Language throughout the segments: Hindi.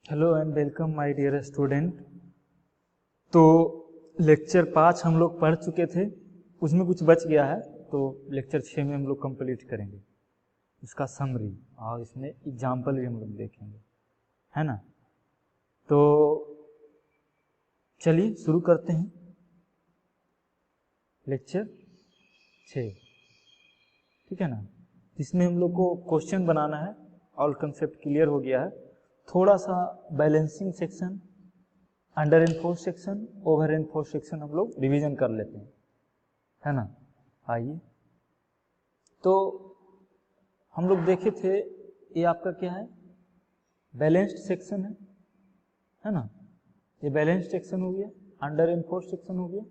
Hello and welcome my dear student. तो लेक्चर 5 हम लोग पढ़ चुके थे, उसमें कुछ बच गया है तो लेक्चर 6 में हम लोग कंप्लीट करेंगे उसका समरी, और इसमें एग्जाम्पल भी हम लोग देखेंगे, है ना। तो चलिए शुरू करते हैं लेक्चर 6, ठीक है ना। इसमें हम लोग को क्वेश्चन बनाना है, ऑल कंसेप्ट क्लियर हो गया है। थोड़ा सा balancing section, under enforce section, over enforce section हम लोग रिवीजन कर लेते हैं, है ना। आइए, तो हम लोग देखे थे ये आपका क्या है, बैलेंस्ड सेक्शन है ना। ये बैलेंस्ड सेक्शन हो गया, अंडर एनफोर्स सेक्शन हो गया,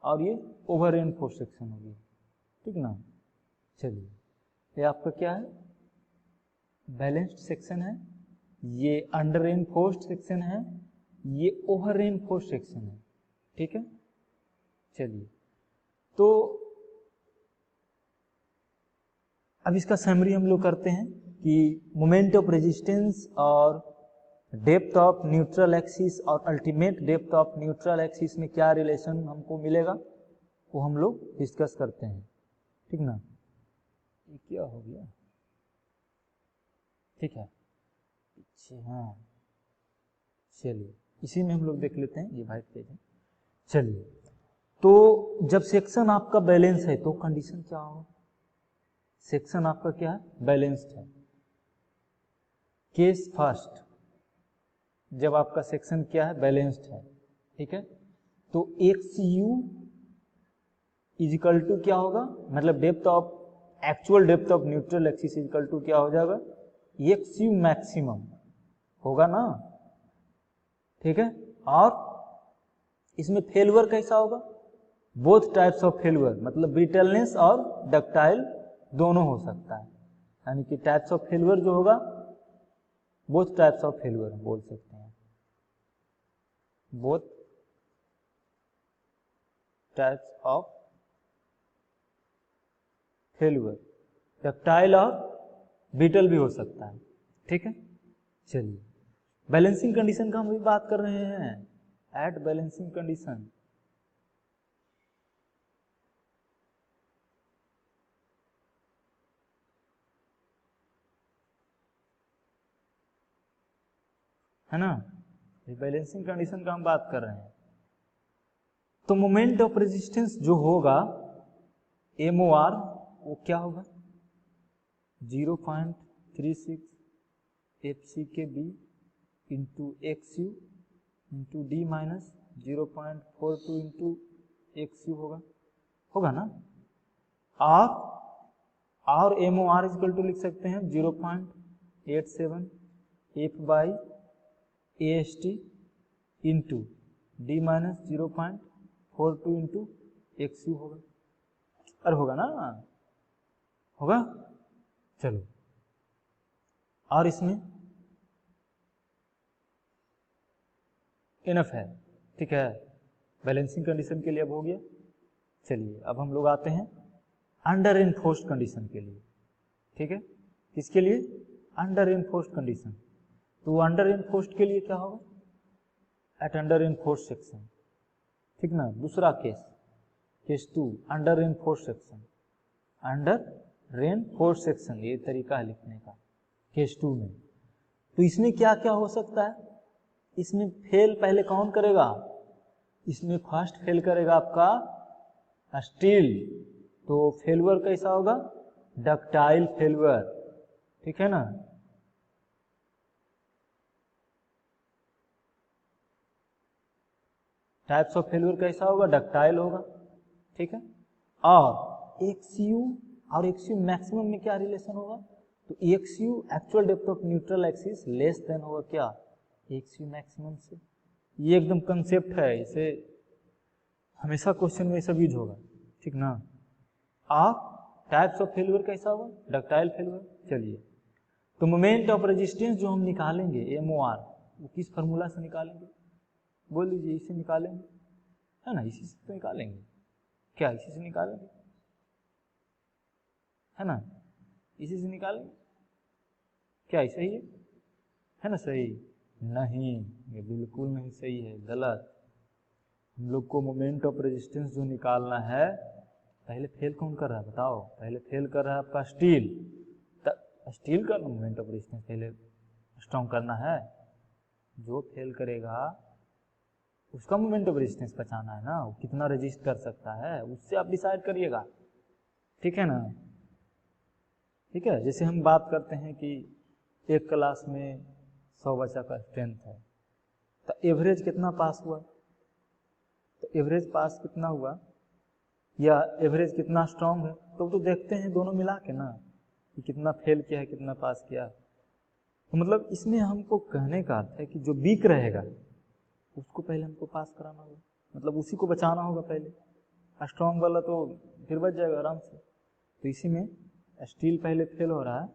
और ये ओवर एनफोर्स सेक्शन हो गया, ठीक ना। चलिए, ये आपका क्या है, बैलेंस्ड सेक्शन है, ये अंडर एनफोर्स्ड सेक्शन है, ये ओवर एनफोर्स्ड सेक्शन है, ठीक है। चलिए, तो अब इसका समरी हम लोग करते हैं कि मोमेंट ऑफ रेजिस्टेंस और डेप्थ ऑफ न्यूट्रल एक्सिस और ultimate depth of neutral axis में क्या रिलेशन हमको मिलेगा वो हम लोग डिस्कस करते हैं, ठीक ना। ये क्या हो गया, ठीक है, हाँ। चलिए, इसी में हम लोग देख लेते हैं, ये वाइट पेज है। चलिए, तो जब सेक्शन आपका बैलेंस है तो कंडीशन क्या होगा, सेक्शन आपका क्या है, बैलेंस्ड है। केस फर्स्ट, जब आपका सेक्शन क्या है, बैलेंस्ड है, ठीक है, तो एक्स यू इजिकल टू क्या होगा, मतलब depth of actual depth of neutral axis equal to क्या हो जाएगा, एक्स यू मैक्सिमम होगा ना, ठीक है। और इसमें फेल्यूर कैसा होगा, बोथ टाइप्स ऑफ फेल्यूर, मतलब ब्रिटलनेस और डक्टाइल दोनों हो सकता है, यानी कि टाइप्स ऑफ फेल्यूर जो होगा, बोथ टाइप्स ऑफ फेल्यूर बोल सकते हैं, both types of failure, ductile और ब्रिटल भी हो सकता है, ठीक है। चलिए, बैलेंसिंग कंडीशन का हम भी बात कर रहे हैं, एट बैलेंसिंग कंडीशन, है ना। बैलेंसिंग कंडीशन का हम बात कर रहे हैं, तो मोमेंट ऑफ रेजिस्टेंस जो होगा MOR वो क्या होगा, 0.36 FCKB into XU into D minus 0.42 into XU होगा ना। और MOR इक्वल टू लिख सकते हैं 0.87 F by AST into D minus 0.42 into XU होगा, अरे होगा ना, होगा। चलो, और इसमें इनफ है, ठीक है, बैलेंसिंग कंडीशन के लिए अब हो गया। चलिए, अब हम लोग आते हैं अंडर एनफोर्स्ड कंडीशन के लिए, ठीक है। किसके लिए, अंडर एनफोर्स्ड कंडीशन। तो अंडर एनफोर्स्ड के लिए क्या होगा, एट अंडर एनफोर्स्ड सेक्शन, ठीक ना। दूसरा case 2, under enforced section, under enforced section, ये तरीका है लिखने का केस 2 में। तो इसमें क्या क्या हो सकता है, इसमें फेल पहले कौन करेगा, इसमें फर्स्ट फेल करेगा आपका स्टील, तो फेल्यूर कैसा होगा, डक्टाइल फेल्यूर, ठीक है ना। टाइप्स ऑफ फेल्यूर कैसा होगा, डक्टाइल होगा, ठीक है। और एक्सयू और एक्सयू मैक्सिमम में क्या रिलेशन होगा, तो x u actual depth of neutral axis less than होगा क्या, एक्सयू मैक्सिमम से। ये एकदम कंसेप्ट है, इसे हमेशा क्वेश्चन में सब यूज होगा, ठीक ना। आप टाइप्स ऑफ फेल्यूर कैसा होगा, डक्टाइल फेल्यूर। चलिए, तो मोमेंट ऑफ रेजिस्टेंस जो हम निकालेंगे MOR, वो किस फार्मूला से निकालेंगे, बोल लीजिए, इसे निकालेंगे, है ना, इसी से तो निकालेंगे, क्या इसी से निकालेंगे, है ना, इसी से निकालेंगे, क्या सही है ना, सही। नहीं, ये बिल्कुल नहीं सही है, गलत। हम लोग को मोमेंट ऑफ रेजिस्टेंस जो निकालना है, पहले फेल कौन कर रहा है बताओ? पहले फेल कर रहा है आपका स्टील। स्टील का मोमेंट ऑफ रेजिस्टेंस पहले स्ट्रॉन्ग करना है। जो फेल करेगा उसका मोमेंट ऑफ रेजिस्टेंस बचाना है ना, वो कितना रेजिस्ट कर सकता है उससे आप डिसाइड करिएगा, ठीक है ना। ठीक है, जैसे हम बात करते हैं कि एक क्लास में 100 बच्चा का स्ट्रेंथ है, तो एवरेज कितना पास हुआ, तो एवरेज पास कितना हुआ या एवरेज कितना स्ट्रांग है, तो देखते हैं दोनों मिला के ना कि कितना फेल किया है कितना पास किया। तो मतलब इसमें हमको कहने का अर्थ है कि जो वीक रहेगा उसको पहले हमको पास कराना होगा, मतलब उसी को बचाना होगा पहले। स्ट्रांग वाला तो फिर बच जाएगा आराम से। तो इसी में स्टील पहले फेल हो रहा है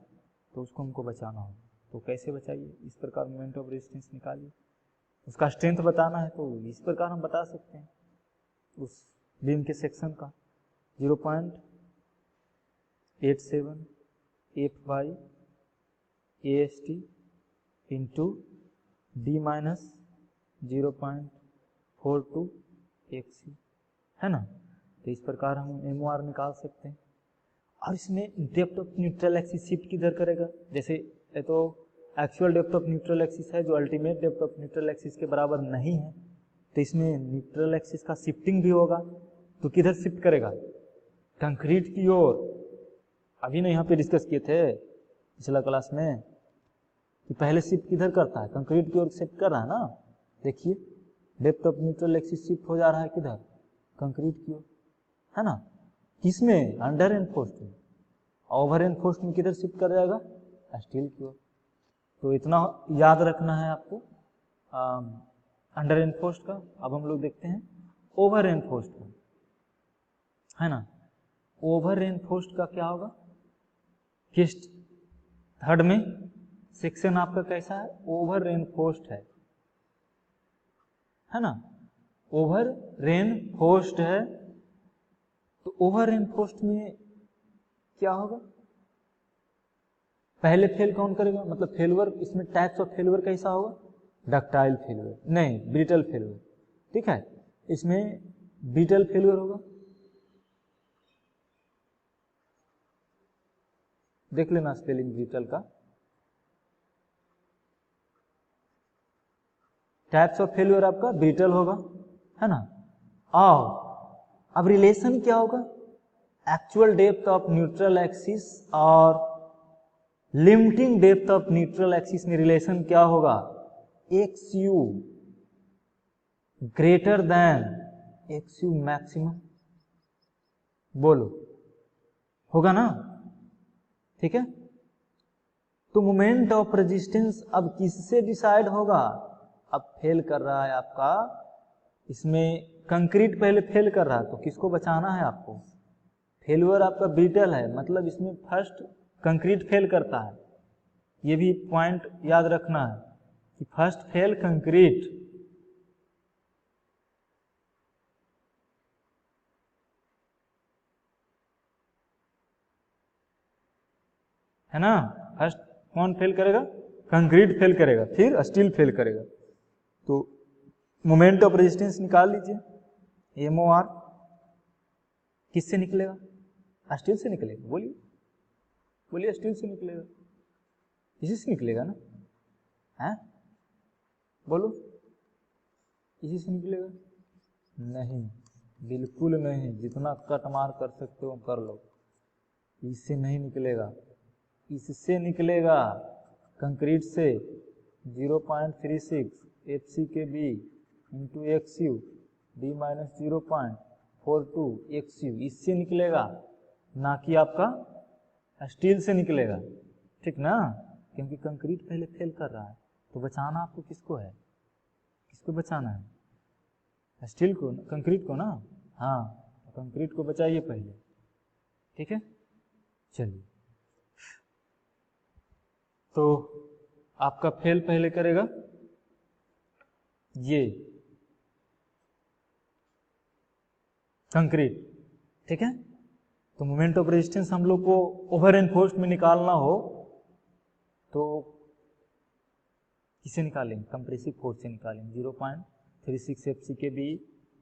तो उसको हमको बचाना होगा। तो कैसे बचाइए? इस प्रकार मोमेंट ऑफ रेजिस्टेंस निकालिए। उसका स्ट्रेंथ बताना है तो इस प्रकार हम बता सकते हैं, उस बीम के सेक्शन का 0.87 F/AST into D minus 0.42 XC, है ना। तो इस प्रकार हम MOR निकाल सकते हैं। और इसमें depth of neutral axis shift किधर करेगा? जैसे ये तो actual depth of neutral axis है जो ultimate depth of neutral axis के बराबर नहीं है, तो इसमें न्यूट्रल एक्सिस का शिफ्टिंग भी होगा। तो किधर शिफ्ट करेगा? कंक्रीट की ओर। अभी ना यहाँ पे डिस्कस किए थे पिछला क्लास में कि पहले शिफ्ट किधर करता है? कंक्रीट की ओर शिफ्ट कर रहा है ना। देखिए depth of neutral axis shift हो जा रहा है किधर? कंक्रीट की ओर, है ना। किसमें? अंडर एनफोर्स्ड में। ओवर एनफोर्स्ड में किधर शिफ्ट कर जाएगा? स्टील की ओर। तो इतना याद रखना है आपको अंडर एनफोर्स्ड का। अब हम लोग देखते हैं ओवर एनफोर्स्ड का, है ना। ओवर एनफोर्स्ड का क्या होगा? किस थर्ड में सेक्शन आपका कैसा है? ओवर रेनफोर्स्ड है ना। ओवर रेनफोर्स्ड है। तो ओवर रेनफोर्स्ड में क्या होगा? पहले फेल कौन करेगा? मतलब फेलवर, इसमें टाइप्स ऑफ फेलवर कैसा होगा? डक्टाइल फेलवर, नहीं ब्रिटल फेलवर, ठीक है। इसमें ब्रिटल फेलवर होगा। देख लेना स्पेलिंग ब्रिटल का। टाइप्स ऑफ फेल्यूर आपका ब्रिटल होगा, है ना। और अब रिलेशन क्या होगा? Actual depth of neutral axis और limiting depth of neutral axis में रिलेशन क्या होगा? XU greater than XU maximum. बोलो, होगा ना? ठीक है। तो मोमेंट ऑफ रेजिस्टेंस अब किससे डिसाइड होगा? अब फेल कर रहा है आपका, इसमें कंक्रीट पहले फेल कर रहा है, तो किसको बचाना है आपको? फेलवर आपका ब्रिटल है, मतलब इसमें फर्स्ट कंक्रीट फेल करता है। ये भी पॉइंट याद रखना है कि फर्स्ट फेल कंक्रीट, है ना। फर्स्ट कौन फेल करेगा? कंक्रीट फेल करेगा, फिर स्टील फेल करेगा। तो मोमेंट ऑफ रेजिस्टेंस निकाल लीजिए। MOR किससे निकलेगा? स्टील से निकलेगा। बोलिए बोलिए, स्टील से निकलेगा, इसी से निकलेगा ना, है? बोलो, इसी से निकलेगा? नहीं, बिल्कुल नहीं। जितना कट मार कर सकते हो कर लो, इससे नहीं निकलेगा। इससे निकलेगा कंक्रीट से 0.36 FCKB into XU D minus 0.42 XU, इससे निकलेगा, ना कि आपका स्टील से निकलेगा, ठीक ना। क्योंकि कंक्रीट पहले फेल कर रहा है, तो बचाना आपको किसको है? किसको बचाना है? स्टील को, कंक्रीट को ना। हाँ, कंक्रीट को बचाइए पहले, ठीक है। चलिए, तो आपका फेल पहले करेगा ये कंक्रीट, ठीक है। तो मोमेंट ऑफ रेजिस्टेंस हम लोग को ओवर एनफोर्स्ड में निकालना हो तो किसे निकालेंगे, कंप्रेसिव फोर्स से निकालेंगे। 0.36 FCKB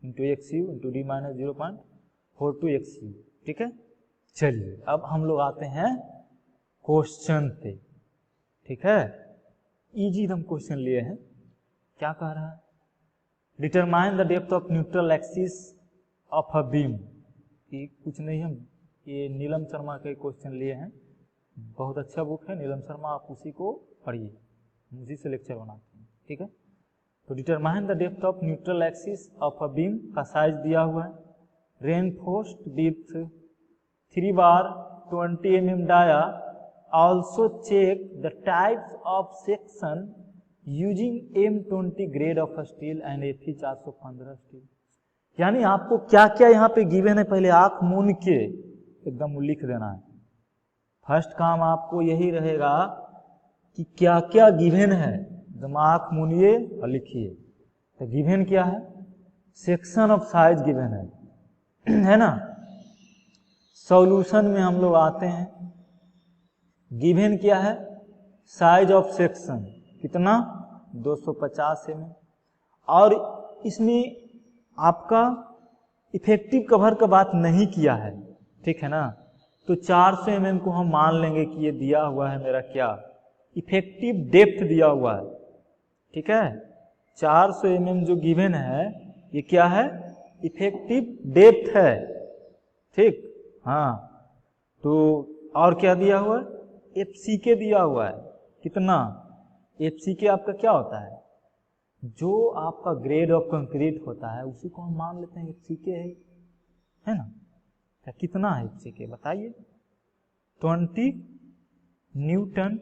into XU into D minus 0.42 XU। ठीक है, चलिए अब हम लोग आते हैं क्वेश्चन पे। ठीक है, इजी एकदम क्वेश्चन लिए हैं। क्या कह रहा है, determine the depth of neutral axis of a beam. ये कुछ नहीं, हम ये नीलम शर्मा के क्वेश्चन लिए हैं, बहुत अच्छा बुक है नीलम शर्मा, आप उसी को पढ़िए, उसी से लेक्चर बनाते हैं। ठीक है, तो determine the depth of neutral axis of a beam का साइज दिया हुआ है, reinforced depth 3 bar 20 mm dia, also check the types of section using M20 grade of steel and Fe 415 steel. यानी आपको क्या क्या यहाँ पे गिवन है, पहले आंख मूंद के एकदम लिख देना है। फर्स्ट काम आपको यही रहेगा कि क्या क्या गिवन है, एकदम आंख मूंदिए और लिखिए। तो गिवन क्या है, सेक्शन ऑफ साइज गिवन है ना। सॉल्यूशन में हम लोग आते हैं, गिवन क्या है, साइज ऑफ सेक्शन कितना 250 mm, और इसमें आपका इफेक्टिव कवर का बात नहीं किया है। ठीक है ना, तो 400 mm को हम मान लेंगे कि ये दिया हुआ है मेरा क्या, इफेक्टिव डेप्थ दिया हुआ है। ठीक है, 400 mm जो गिवन है ये क्या है, इफेक्टिव डेप्थ है। ठीक, हाँ, तो और क्या दिया हुआ है, FCK दिया हुआ है। कितना, FCK आपका क्या होता है, जो आपका ग्रेड ऑफ कंक्रीट होता है उसी को हम मान लेते हैं FCK है ना। क्या कितना है FCK बताइए, 20 न्यूटन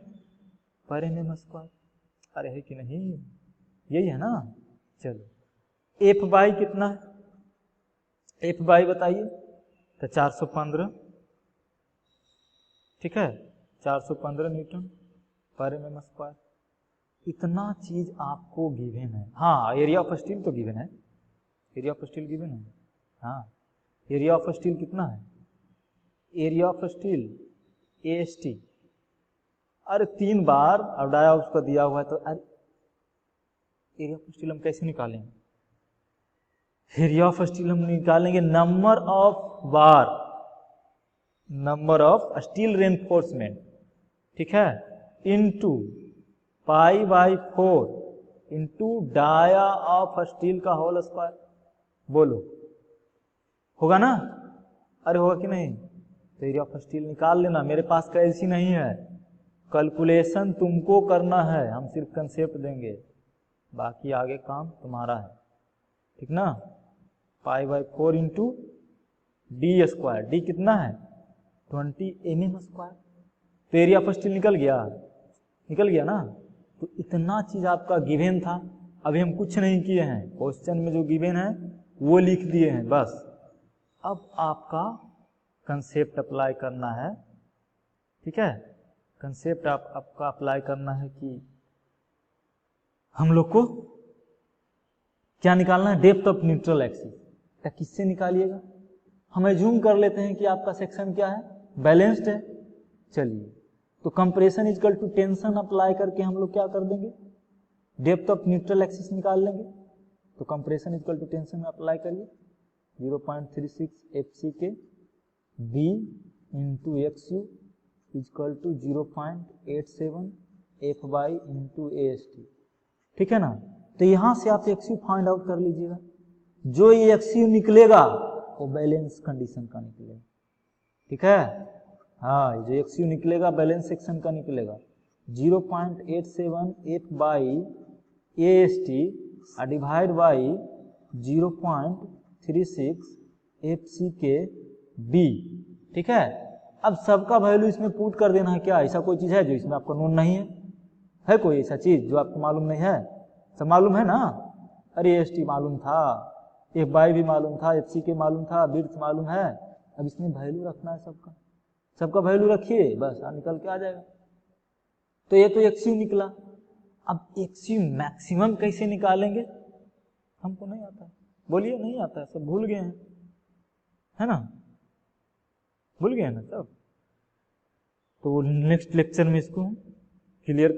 पर mm स्क्वायर। अरे है कि नहीं, यही है ना। चलो F बाई कितना है, F बाई बताइए, तो 415। ठीक है, 415 न्यूटन पर mm स्क्वायर। इतना चीज आपको गिवन है। हाँ, एरिया ऑफ स्टील तो गिवन है, एरिया ऑफ स्टील गिवन है। हाँ, एरिया ऑफ स्टील कितना है, एरिया ऑफ स्टील AST। अरे 3 बार और डाया उसका दिया हुआ है, तो अरे एरिया ऑफ स्टील हम कैसे निकालेंगे, एरिया ऑफ स्टील हम निकालेंगे number of bar, number of steel reinforcement. ठीक है, into pi by 4 into dia of steel का होल स्क्वायर। बोलो होगा ना, अरे होगा कि नहीं। तो एरिया ऑफ स्टील निकाल लेना, मेरे पास कैसी नहीं है, कैलकुलेशन तुमको करना है, हम सिर्फ कंसेप्ट देंगे, बाकी आगे काम तुम्हारा है। ठीक ना, पाई by 4 into D square, D कितना है 20 mm स्क्वायर। तो एरिया ऑफ स्टील निकल गया ना। तो इतना चीज आपका गिवन था, अभी हम कुछ नहीं किए हैं, क्वेश्चन में जो गिवन है वो लिख दिए हैं बस। अब आपका कंसेप्ट अप्लाई करना है। ठीक है, कंसेप्ट आपका अप्लाई करना है कि हम लोग को क्या निकालना है, डेप्थ ऑफ न्यूट्रल एक्सिस। क्या किससे निकालिएगा, हम एज्यूम कर लेते हैं कि आपका सेक्शन क्या है, बैलेंस्ड है। चलिए, तो compression equal to tension apply करके हम लोग क्या कर देंगे, डेप्थ ऑफ न्यूट्रल एक्सिस निकाल लेंगे। तो कंप्रेशन इजकल टू टेंशन में अप्लाई करिए, 0.36 FCK B into XU equal to 0.87 F by into AST। ठीक है ना, तो यहां से आप XU फाइंड आउट कर लीजिएगा। जो ये XU निकलेगा वो बैलेंस कंडीशन का निकलेगा। ठीक है, हाँ, जो XU निकलेगा बैलेंस सेक्शन का निकलेगा। 0.87 F by AST divide by 0.36 FCK B। ठीक है, अब सबका वैल्यू इसमें पुट कर देना है। क्या ऐसा कोई चीज है जो इसमें आपको नोन नहीं है कोई ऐसा चीज जो आपको मालूम नहीं है, सब मालूम है ना। अरे AST मालूम था, F बाई भी मालूम था, FCK मालूम था, विड्थ मालूम है। अब इसमें वैल्यू रखना है, सबका वैल्यू रखिए, बस निकल के आ जाएगा। तो ये तो XU निकला। अब XU मैक्सिमम कैसे निकालेंगे, हमको नहीं आता, बोलिए नहीं आता है, सब भूल गए हैं, है ना, भूल गए हैं ना सब। तो नेक्स्ट लेक्चर में इसको क्लियर